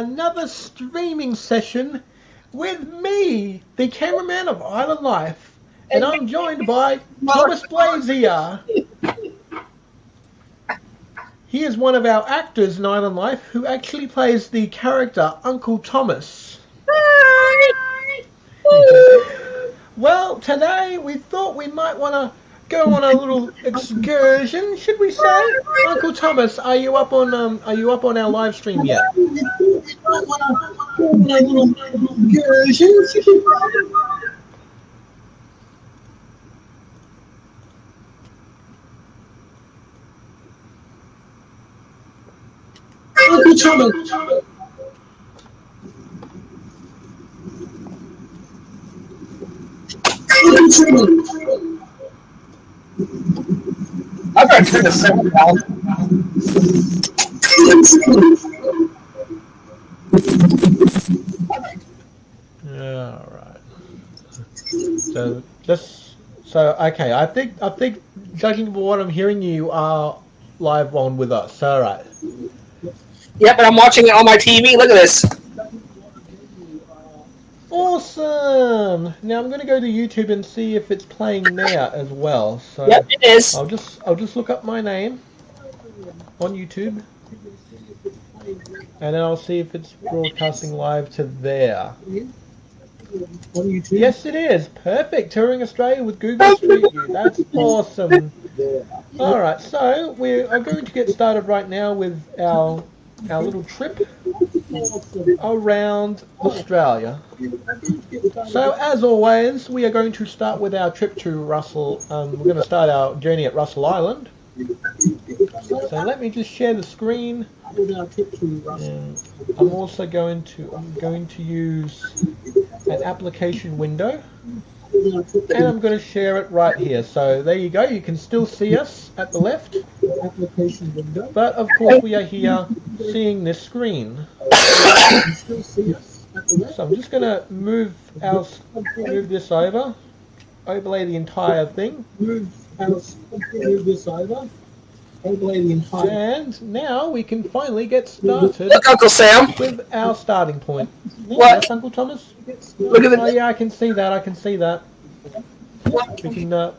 another streaming session with me, the cameraman of Island Life, and I'm joined by Thomas Blazier. He is one of our actors in Island Life who actually plays the character Uncle Thomas. Hi! Well, today we thought we might want to go on a little excursion, should we say? Uncle Thomas, are you up on our live stream yet? Uncle Thomas. I'm going to turn the sound down. All right. Okay. I think, judging by what I'm hearing, you are live on with us. All right. Yep, and I'm watching it on my TV. Look at this. Awesome! Now I'm going to go to YouTube and see if it's playing there as well. So yep, it is. I'll just look up my name on YouTube, and then I'll see if it's broadcasting live to there. On YouTube? Yes, it is. Perfect. Touring Australia with Google Street View. That's awesome. All right, so we are going to get started right now with our little trip around Australia. So as always, we are going to start with our trip to Russell. We're going to start our journey at Russell Island. So let me just share the screen. And I'm also going to use an application window, and I'm going to share it right here. So there you go. You can still see us at the left, but of course we are here seeing this screen. So I'm just going to move this over, overlay the entire thing. And now we can finally get started. Look, Uncle Sam. With our starting point. What? Yes, Uncle Thomas? Look at Oh yeah, I can see that.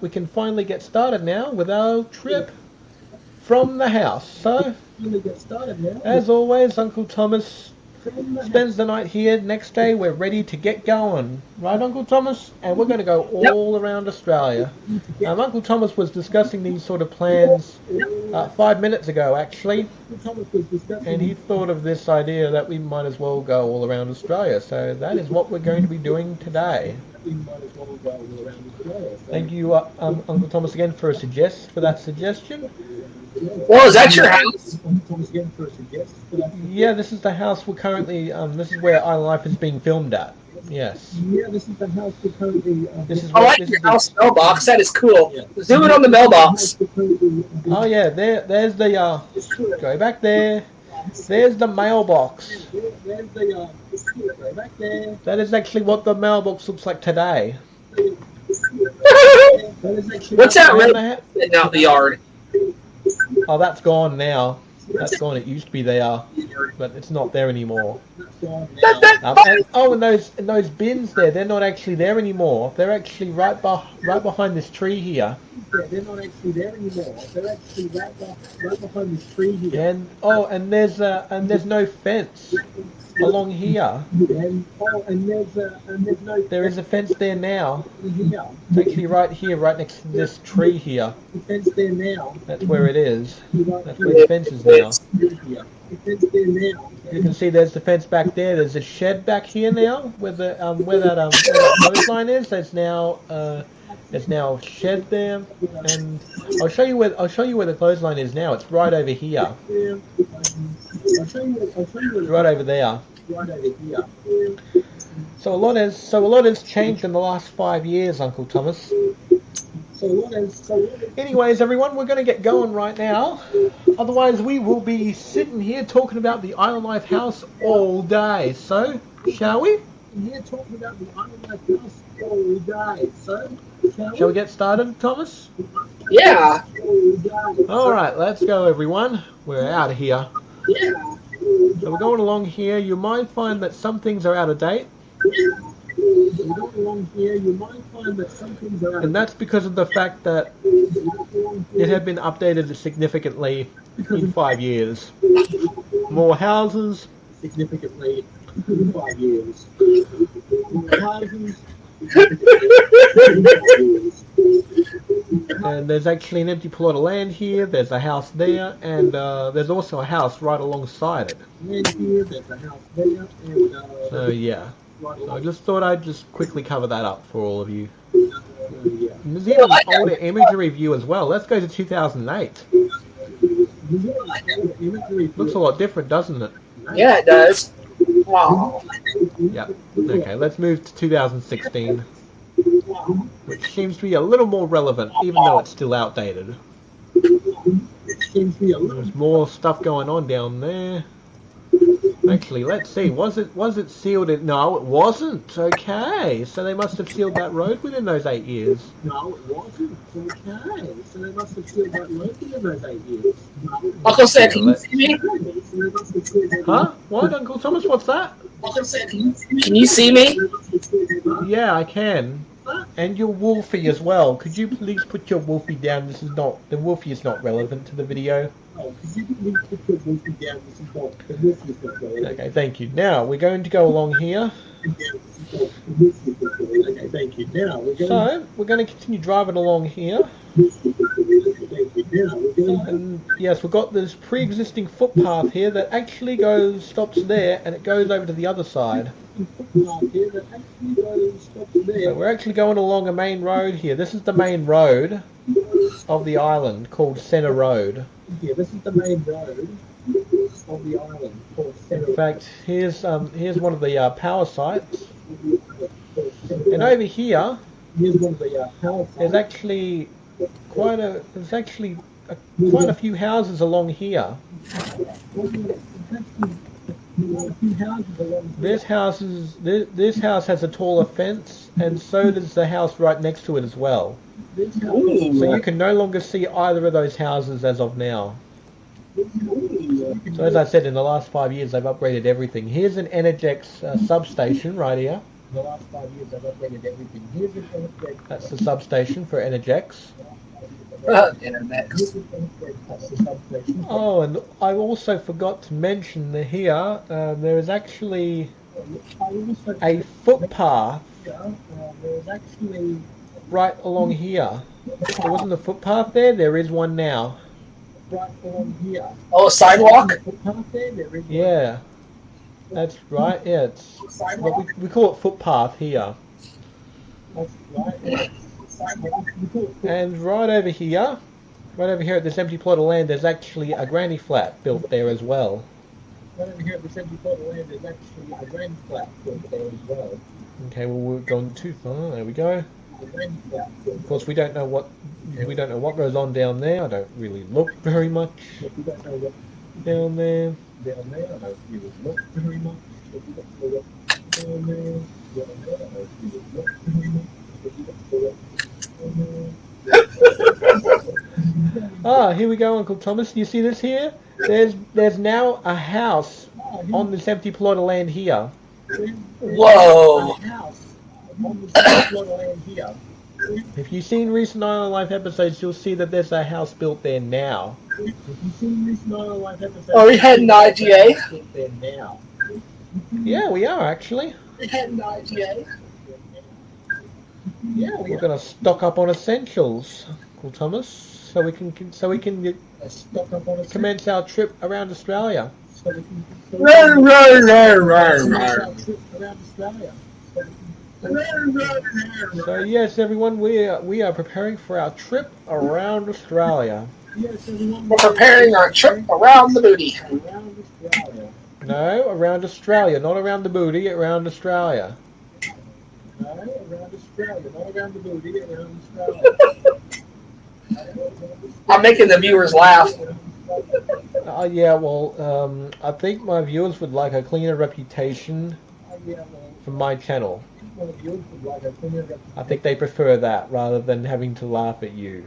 We can finally get started now with our trip from the house. So, as always, Uncle Thomas spends the night here. Next day, we're ready to get going. Right, Uncle Thomas? And we're going to go all around Australia. Uncle Thomas was discussing these sort of plans 5 minutes ago, actually. And he thought of this idea that we might as well go all around Australia. So that is what we're going to be doing today. Thank you, Uncle Thomas, again for that suggestion. Well, is that your house? Yeah, this is the house we're currently. This is where Island Life is being filmed at. Yes. Yeah, this is the house we're currently. I like your house mailbox. That is cool. Zoom in on the mailbox. Oh yeah, there's the. Go back there. There's the mailbox. That is actually what the mailbox looks like today. What's that red sitting out in the yard? Oh, that's gone now. That's gone. It used to be there, but it's not there anymore. And those bins there—they're not actually there anymore. They're actually right behind this tree here. They're not actually there anymore. They're actually right behind this tree here. And there's no fence along here. There is a fence there now. It's actually right here, right next to this tree here. That's where it is. That's where the fence is now. You can see there's the fence back there. There's a shed back here now, where that clothesline is. There's now a shed there, and I'll show you where the clothesline is now. It's right over here. It's right over there. So a lot has changed in the last 5 years, Uncle Thomas. Anyways, everyone, we're going to get going right now. Otherwise, we will be sitting here talking about the Island Life house all day. So, shall we? Shall we get started, Thomas? Yeah. All right, let's go, everyone. We're out of here. Yeah. So we're going along here. You might find that some things are out of date. We're going along here. You might find that some things are out And that's because of the fact that it had been updated significantly in 5 years. More houses. significantly in 5 years. Houses. And there's actually an empty plot of land here. There's a house there, and there's also a house right alongside it. Land here. There's a house there, and So yeah. So I just thought I'd just quickly cover that up for all of you. yeah. And there's even an older imagery view as well. Let's go to 2008. Looks a lot different, doesn't it? Yeah, it does. Wow. Yep. Okay, let's move to 2016, which seems to be a little more relevant, even though it's still outdated. There's more stuff going on down there. Actually, let's see. Was it sealed? No, it wasn't. Okay, so they must have sealed that road within those 8 years. No, it wasn't. Okay, so they must have sealed that road within those 8 years. Uncle Sam, can you see me? Huh? What, Uncle Thomas? What's that? Uncle Sam, can you see me? Yeah, I can. And your Wolfie as well. Could you please put your Wolfie down? The Wolfie is not relevant to the video. Okay, thank you. Now, we're going to go along here. Okay, thank you. Now, So, we're going to continue driving along here. And yes, we've got this pre-existing footpath here that actually stops there, and it goes over to the other side. So we're actually going along a main road here. This is the main road of the island, called Center Road. Yeah, this is the main road of the island called Center. In fact, here's one of the power sites. And over here, Here's one of the power sites. there's actually quite a few houses along here. This house has a taller fence, and so does the house right next to it as well. So you can no longer see either of those houses as of now. So as I said, in the last 5 years, they've upgraded everything. Here's an Energex substation right here. In the last 5 years, they've upgraded everything. Here's an Energex. That's the substation for Energex. Internet. That's the substation. Oh, and I also forgot to mention that here there is actually a footpath There's actually right along here. There wasn't a footpath there. There is one now. right along here. Oh, sidewalk? Footpath there. There is Yeah, that's right. Yeah, it's well, we call it footpath here. That's right. And right over here at this empty plot of land, there's actually a granny flat built there as well. Right over here at the empty plot of land, there's actually a granny flat built there as well. Okay, well we're going too far. There we go. The granny flat built Of course, we don't know what goes on down there. I don't really look very much If you don't know what down there. down there, I don't really look very much. If you don't know what down there, I don't really look very much. If you don't know what Ah, here we go, Uncle Thomas. You see this here? There's now a house on this empty plot of land here. Whoa. If you've seen recent Island Life episodes, you'll see that there's a house built there now. Are we heading to IGA? Yeah, we are actually. We heading to IGA? Yeah, We're going to stock up on essentials, Uncle Thomas, so we can commence our trip around Australia. So yes, everyone, we are preparing for our trip around Australia. We're preparing our trip around the booty. No, around Australia, not around the booty, around Australia. I'm making the viewers laugh. Yeah, well, I think my viewers would like a cleaner reputation from my channel. I think they prefer that rather than having to laugh at you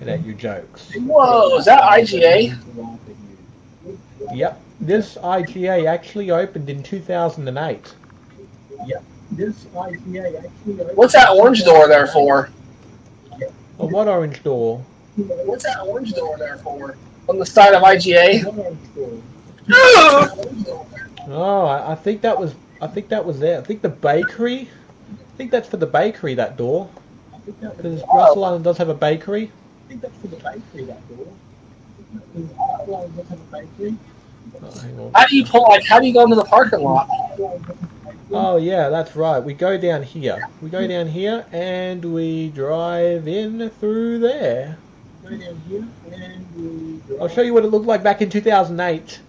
and at your jokes. Whoa, is that IGA? Yep. This IGA actually opened in 2008. Yep. This IGA actually opened. What's that orange door there for? Oh, what orange door? What's that orange door there for? On the side of IGA? Oh, I think that was there. I think the bakery. I think that's for the bakery, that door. Because Russell Island does have a bakery. I think that's for the bakery, that door. Oh, hang on. How do you go into the parking lot? Oh yeah, that's right. We go down here. We go down here and we drive in through there. I'll show you what it looked like back in 2008.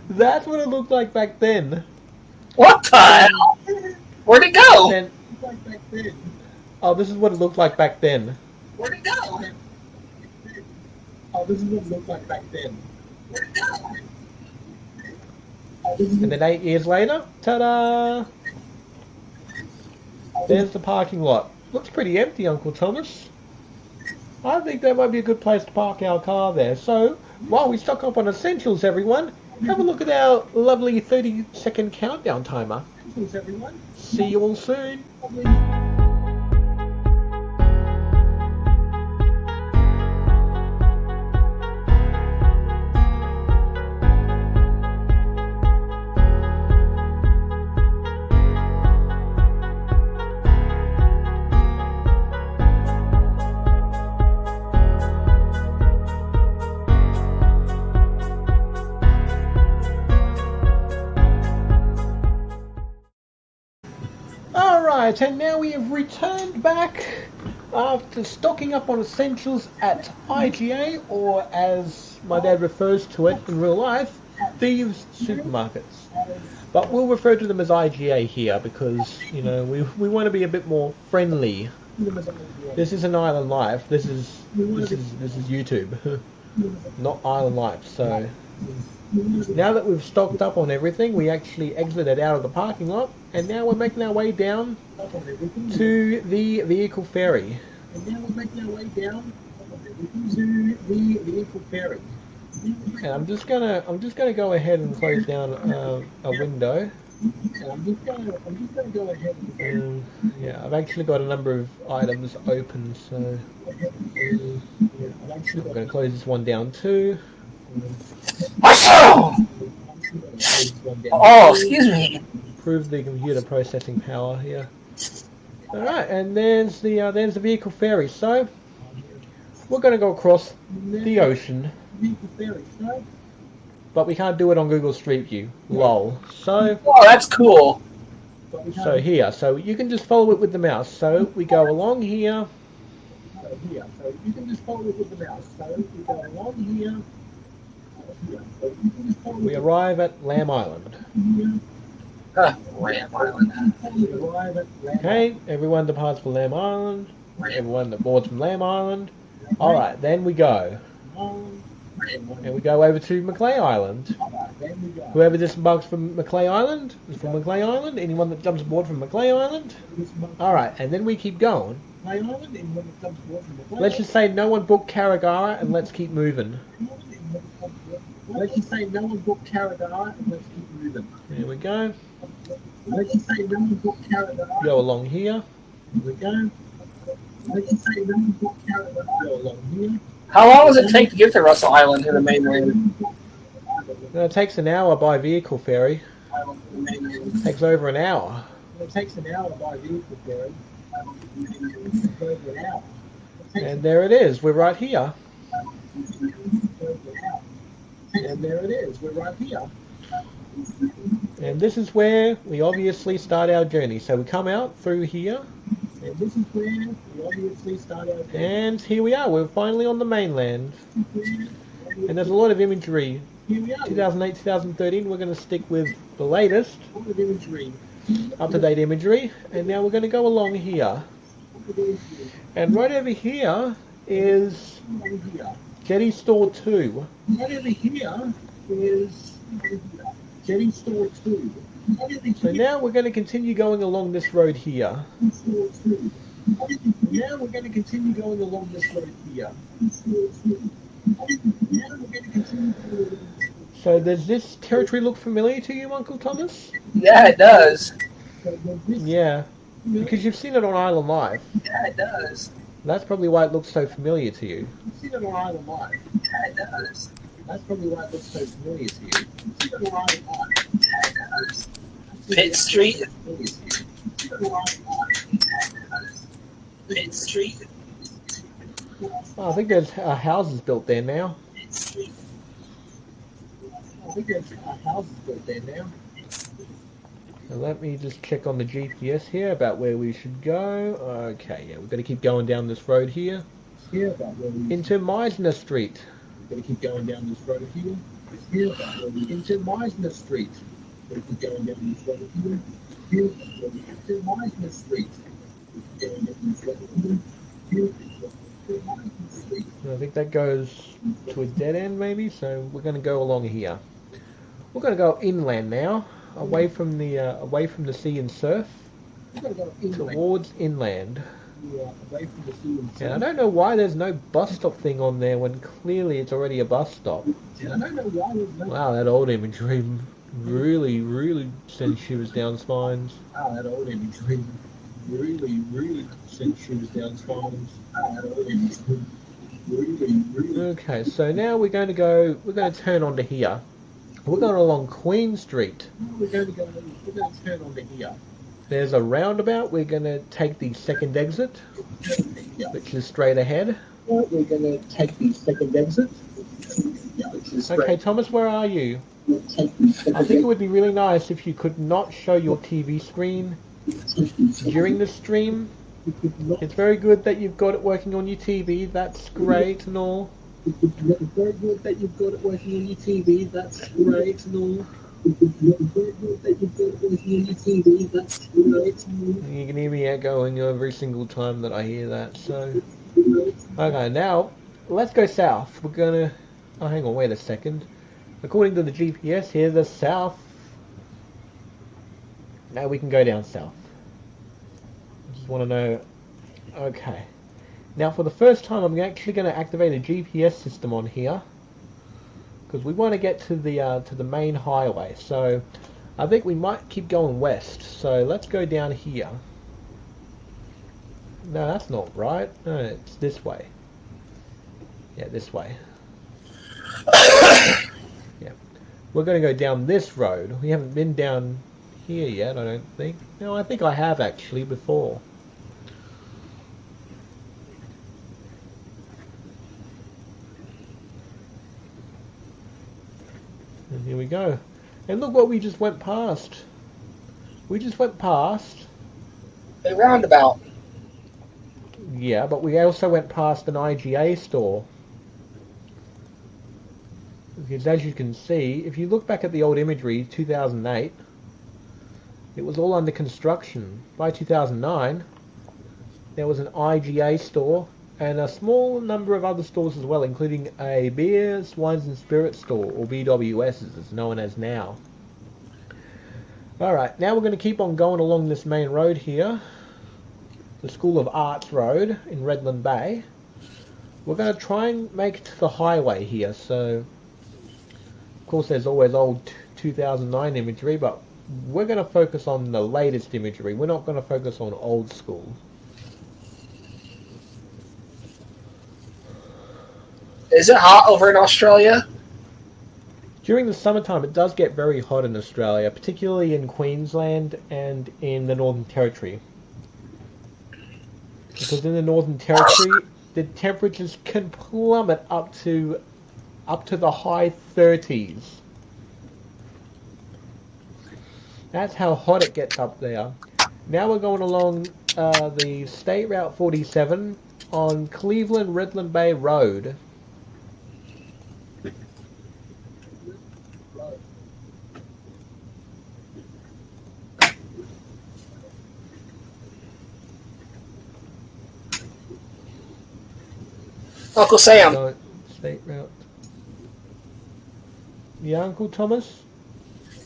That's what it looked like back then. What the hell? Where'd it go? Then, oh, this is what it looked like back then. Where'd it go? Oh, this is what it looked like back then. And then 8 years later, ta-da! There's the parking lot. Looks pretty empty, Uncle Thomas. I think that might be a good place to park our car there. So, while we stock up on essentials, everyone, have a look at our lovely 30-second countdown timer. See you all soon. Alright, and now we have returned back after stocking up on essentials at IGA, or as my dad refers to it in real life, Thieves Supermarkets. But we'll refer to them as IGA here because, you know, we want to be a bit more friendly. This isn't Island Life, this is YouTube, not Island Life, so... Now that we've stocked up on everything, we actually exited out of the parking lot, and now we're making our way down to the vehicle ferry. And I'm just gonna go ahead and close down a window. Yeah, I've actually got a number of items open, so I'm gonna close this one down too. Oh, excuse me. Improve the computer processing power here. All right, and there's the vehicle ferry. So we're going to go across the ocean, but we can't do it on Google Street View. Lol. So. Oh, that's cool. So here, so you can just follow it with the mouse. So we go along here. We arrive at Lamb Island. Lamb Island. Okay, everyone departs for Lamb Island. Everyone that boards from Lamb Island. Alright, then we go. And we go over to Macleay Island. Whoever disembarks from Macleay Island is from Macleay Island. Anyone that jumps aboard from Macleay Island. Alright, and then we keep going. Let's just say no one booked Carragara and let's keep moving. There we go. Go along here. How long does it take to get to Russell Island to the mainland? It takes an hour by vehicle ferry. It takes over an hour. And there it is. We're right here. And this is where we obviously start our journey. So we come out through here. And here we are. We're finally on the mainland. And there's a lot of imagery. 2008, 2013. We're going to stick with the latest, up-to-date imagery. And now we're going to go along here. And right over here is Jetty Store 2. So now we're going to continue going along this road here. So does this territory look familiar to you, Uncle Thomas? Yeah, it does. Yeah, because you've seen it on Island Life. Yeah, it does. That's probably why it looks so familiar to you. You've seen it on Island Life. Yeah, it does. That's probably why it looks so familiar to you. You've seen it on Island Life. Yeah, it does. Pitt Street. Pitt Street. Oh, I think there's houses built there now. I think there's houses built there now. So let me just check on the GPS here about where we should go. Okay, yeah, we've got to keep going down this road here. Here about where we Into Meisner Street. We're going to keep going down this road here. Here about where we into Meisner Street. We're going to keep going down this road here. Here about where we into Meisner Street. Going down this road here. Here into Meisner Street. I think that goes to a dead end maybe, so we're going to go along here. We're going to go inland now, away from the sea and surf, We're going to go inland. towards inland. Away from the sea and And I don't know why there's no bus stop thing on there when clearly it's already a bus stop. I don't know why there's no. Wow, that old imagery really sends shivers down spines. Wow, that old imagery really sent shoes down spines. Wow, that old imagery really. Okay, so now we're going to turn onto here. We're going along Queen Street. We're going to turn onto here. There's a roundabout. We're going to take the second exit, which is straight ahead. We're going to take the second exit. Which is Okay, Thomas, where are you? take the second I think it would be really nice if you could not show your TV screen during the stream. It's very good that you've got it working on your TV. That's great and all. It's very good that you've got it working on your TV. That's great and all. It's very good that you've got it working on your TV. That's great and all. You can hear me echoing every single time that I hear that. So, okay, now let's go south. We're gonna. Oh, hang on, wait a second. According to the GPS here, the south. Now we can go down south. Just want to know. Okay. Now, for the first time, I'm actually going to activate a GPS system on here because we want to get to the main highway. So, I think we might keep going west. So, let's go down here. No, that's not right. No, it's this way. Yeah, this way. Yeah, we're going to go down this road. We haven't been down here yet, I don't think. No, I think I have actually before. And here we go. And look what we just went past. We just went past. A roundabout. Yeah, but we also went past an IGA store. Because as you can see, if you look back at the old imagery, 2008, it was all under construction. By 2009, there was an IGA store and a small number of other stores as well, including a beers, wines and spirits store, or BWS as it's known as now. Alright, now we're going to keep on going along this main road here, the School of Arts Road in Redland Bay. We're going to try and make it to the highway here, so of course there's always old 2009 imagery, but we're going to focus on the latest imagery. We're not going to focus on old school. Is it hot over in Australia? During the summertime, it does get very hot in Australia, particularly in Queensland and in the Northern Territory. Because in the Northern Territory, the temperatures can plummet up to the high 30s. That's how hot it gets up there. Now we're going along the State Route 47 on Cleveland-Redland Bay Road. Uncle Sam. So, State Route. Yeah, Uncle Thomas?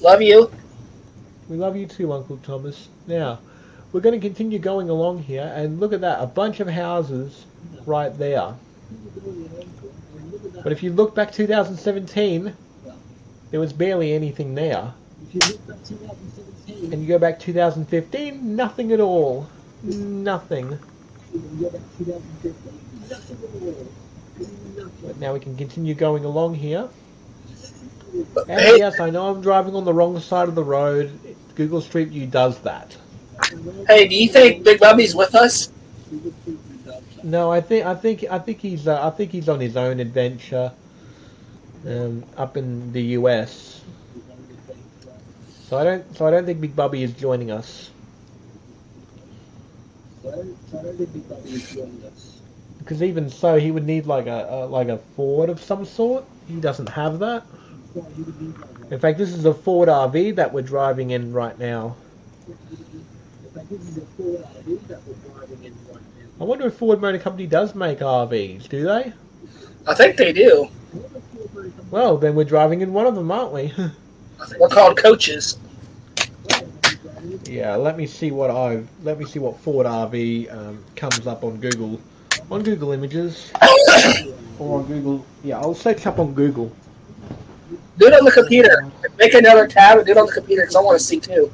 Love you. We love you too, Uncle Thomas. Now, we're going to continue going along here, and look at that, a bunch of houses right there. But if you look back 2017, there was barely anything there. And you go back 2015, nothing at all. Nothing. But now we can continue going along here. And yes, I know I'm driving on the wrong side of the road. Google Street View does that. Hey, do you think Big Bubby's with us? No, I think he's on his own adventure, up in the US. So I don't think Big Bubby is joining us. Because even so, he would need like a Ford of some sort. He doesn't have that. In fact, this is a Ford RV that we're driving in right now. I wonder if Ford Motor Company does make RVs, do they? I think they do. Well, then we're driving in one of them, aren't we? We're called coaches. Yeah, let me see what Ford RV comes up on Google Images or on Google. Yeah, I'll search up on Google. Do it on the computer. Make another tab and do it on the computer because I want to see too.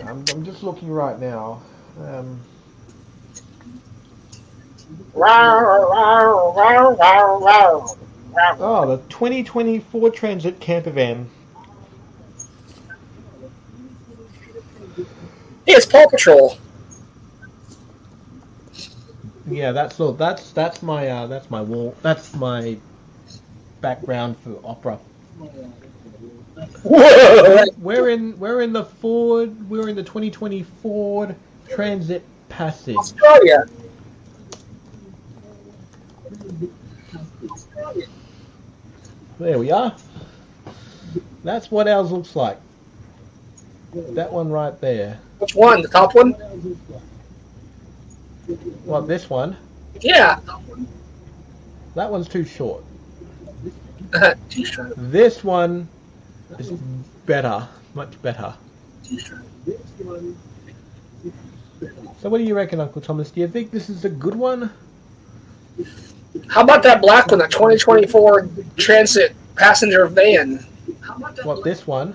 I'm just looking right now. Oh, the 2020 Ford Transit camper van. Hey, it's Paw Patrol. Yeah, that's my wall. That's my background for opera. Whoa! We're in the 2020 Ford Transit Passage. Australia. There we are. That's what ours looks like. That one right there. Which one? The top one? What, this one? Yeah. That one's too short. This one is better, much better. So what do you reckon, Uncle Thomas? Do you think this is a good one? How about that black one, the 2024 Transit passenger van? What, this one?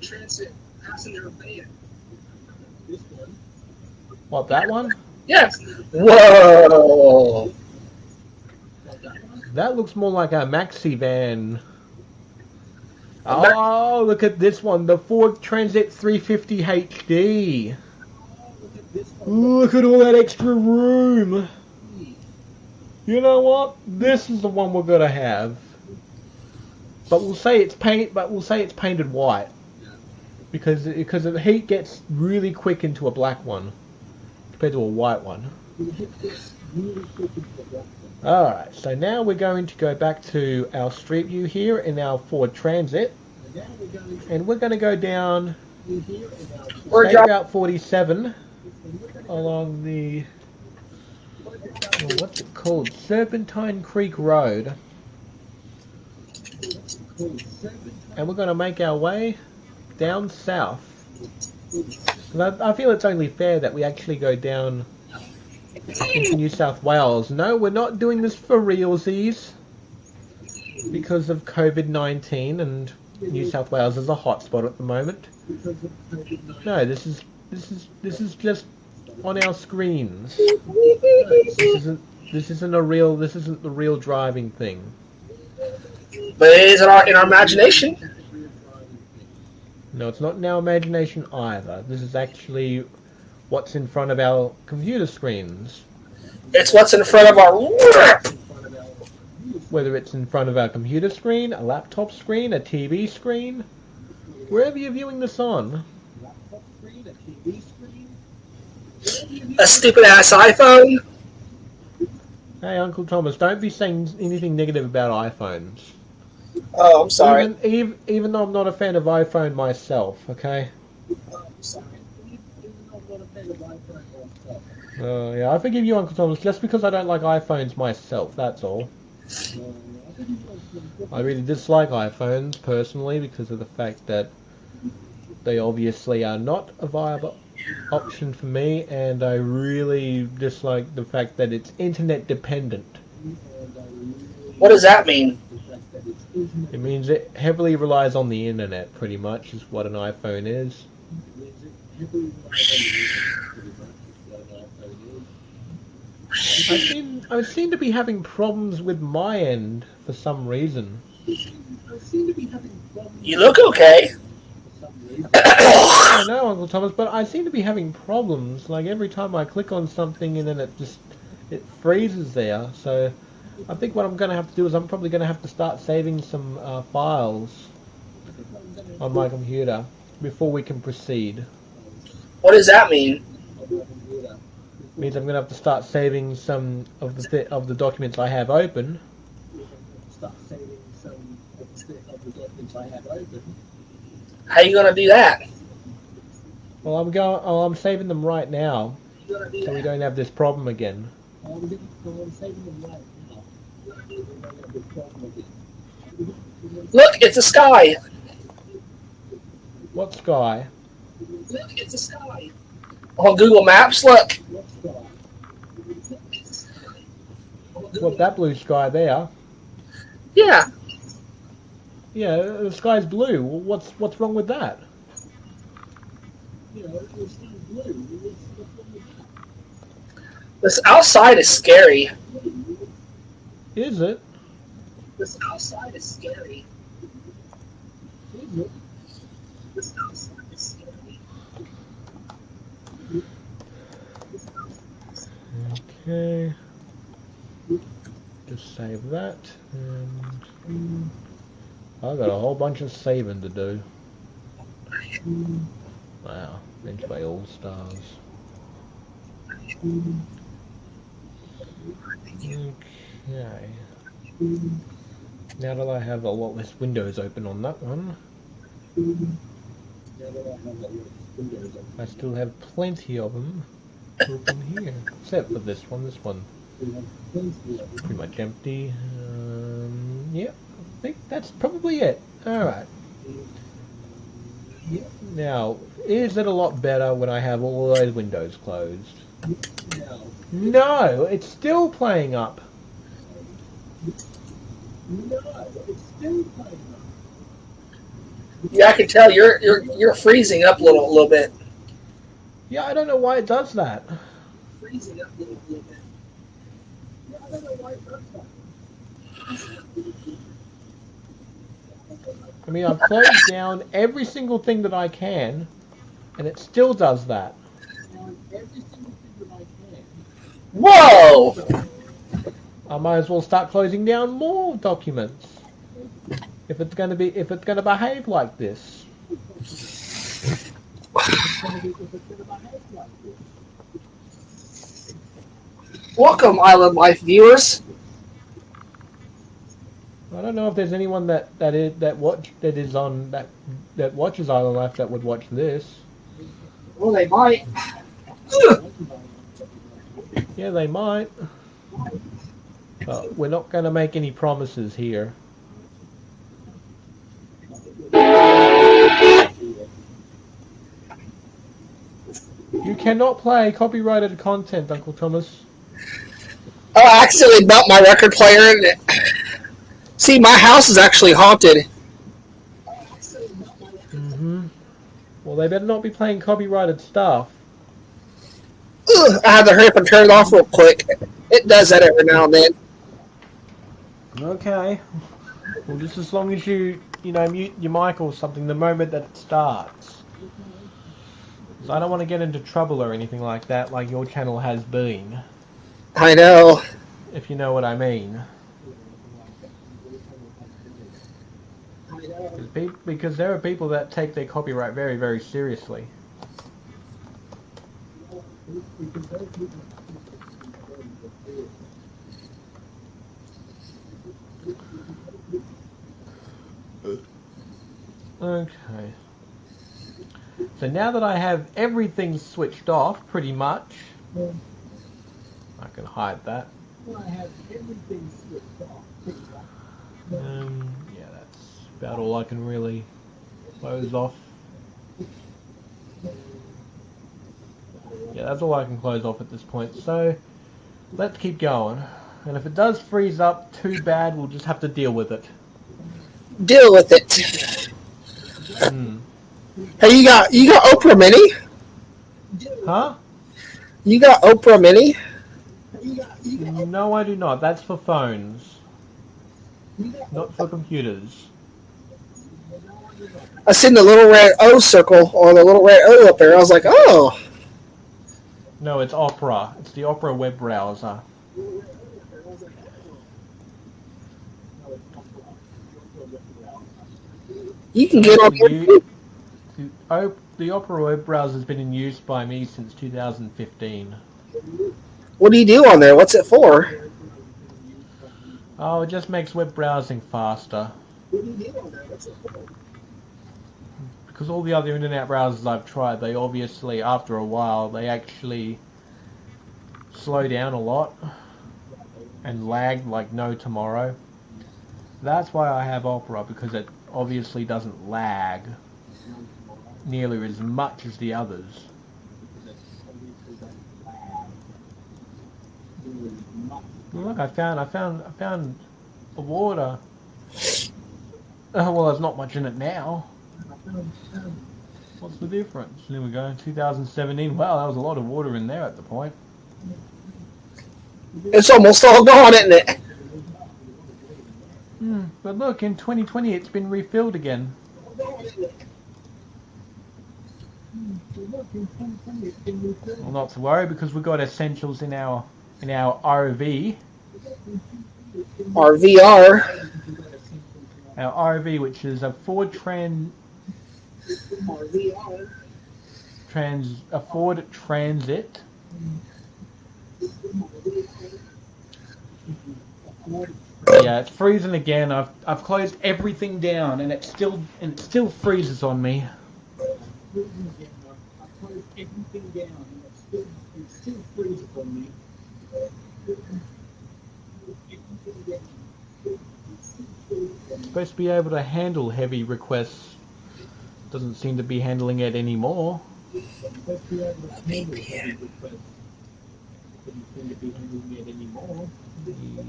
Transit passenger van. What, that one? Yes. Whoa. That looks more like a maxi van. Oh, look at this one, the Ford Transit 350 HD. Look at all that extra room. You know what? This is the one we're gonna have. But we'll say it's painted white. Because the heat gets really quick into a black one compared to a white one. Alright, so now we're going to go back to our Street View here in our Ford Transit. And we're going to go down State Route 47 along the, what's it called? Serpentine Creek Road. And we're going to make our way down south. And I feel it's only fair that we actually go down into New South Wales. No, we're not doing this for realsies because of COVID-19 and New South Wales is a hotspot at the moment. No, this is just on our screens. This isn't the real driving thing. But it is in our imagination. No, it's not in our imagination either. This is actually what's in front of our computer screens. It's what's in front of our... Whether it's in front of our computer screen, a laptop screen, a TV screen, wherever you're viewing this on. A stupid-ass iPhone? Hey, Uncle Thomas, don't be saying anything negative about iPhones. Oh, I'm sorry. Even though I'm not a fan of iPhone myself, okay? Yeah, I forgive you, Uncle Thomas, just because I don't like iPhones myself, that's all. I really dislike iPhones, personally, because of the fact that they obviously are not a viable option for me, and I really dislike the fact that it's internet dependent. What does that mean? It means it heavily relies on the internet, pretty much, is what an iPhone is. I seem to be having problems with my end for some reason. You look okay. I don't know, Uncle Thomas, but I seem to be having problems. Like every time I click on something and then it freezes there. So I think what I'm going to have to do is I'm probably going to have to start saving some files on my computer before we can proceed. What does that mean? Means I'm going to have to start saving some of the documents I have open. How you gonna do that? Well, I'm saving them right now, so we don't have this problem again. Look, it's a sky. What sky? Look, it's a sky. On Google Maps, look. What, that blue sky there? Yeah. Yeah, the sky's blue. What's wrong with that? This outside is scary. Is it? This outside is scary. This outside is scary. Okay. Just save that. And I've got a whole bunch of saving to do. Wow, bench by All Stars. Okay. Now that I have a lot less windows open on that one, I still have plenty of them open here, except for this one. This one pretty much empty. Yeah, I think that's probably it. Alright. Now, is it a lot better when I have all those windows closed? No, it's still playing up. Yeah, I can tell you're freezing up a little bit. Yeah, I don't know why it does that. Freezing up a little bit. Yeah, I don't know why it does that. I mean, I've closed down every single thing that I can, and it still does that. Whoa! I might as well start closing down more documents. If it's going to behave like this. Welcome, Island Life viewers. I don't know if there's anyone that watches Island Life that would watch this. Well, they might. Yeah, they might. But we're not going to make any promises here. You cannot play copyrighted content, Uncle Thomas. Oh, I accidentally bumped my record player in it. See, my house is actually haunted. Mm-hmm. Well, they better not be playing copyrighted stuff. Ugh, I had to hurry up and turn it off real quick. It does that every now and then. Okay. Well, just as long as you mute your mic or something the moment that it starts. 'Cause I don't want to get into trouble or anything like that, like your channel has been. I know. If you know what I mean. Because there are people that take their copyright very, very seriously. Okay. So now that I have everything switched off, pretty much, I can hide that. Yeah, that's about all I can really close off. Yeah, that's all I can close off at this point. So let's keep going. And if it does freeze up, too bad. We'll just have to deal with it. Deal with it. Hmm. Hey, you got Oprah Mini? Huh? You got Oprah Mini? No, I do not. That's for phones, not for computers. I seen the little red O circle or the little red O up there. I was like, oh. No, it's Opera. It's the Opera web browser. You can get on here. The Opera web browser has been in use by me since 2015. What do you do on there? What's it for? Oh, it just makes web browsing faster. Because all the other internet browsers I've tried, they obviously, after a while, they actually slow down a lot and lag like no tomorrow. That's why I have Opera, because it obviously doesn't lag nearly as much as the others. Look, I found a water. Well, there's not much in it now. What's the difference? There we go. 2017. Wow, that was a lot of water in there at the point. It's almost all gone, isn't it? But look, in 2020, it's been refilled again. Well, not to worry, because we've got essentials in our RV. Our VR. Our RV, which is a Ford Ford Transit. Yeah, it's freezing again. I've closed everything down, and it still freezes on me. Supposed to be able to handle heavy requests. Doesn't seem to be handling it anymore.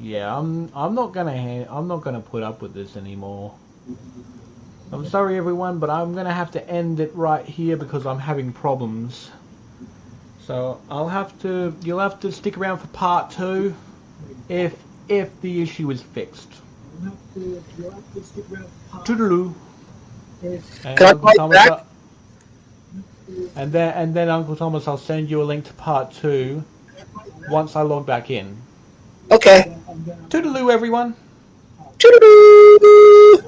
Yeah, I'm not gonna put up with this anymore. I'm sorry everyone, but I'm gonna have to end it right here because I'm having problems. So you'll have to stick around for part 2 if the issue is fixed. Toodaloo. And Can I call you back? And then Uncle Thomas, I'll send you a link to part 2 once I log back in. Okay. Toodaloo, everyone. Toodaloo.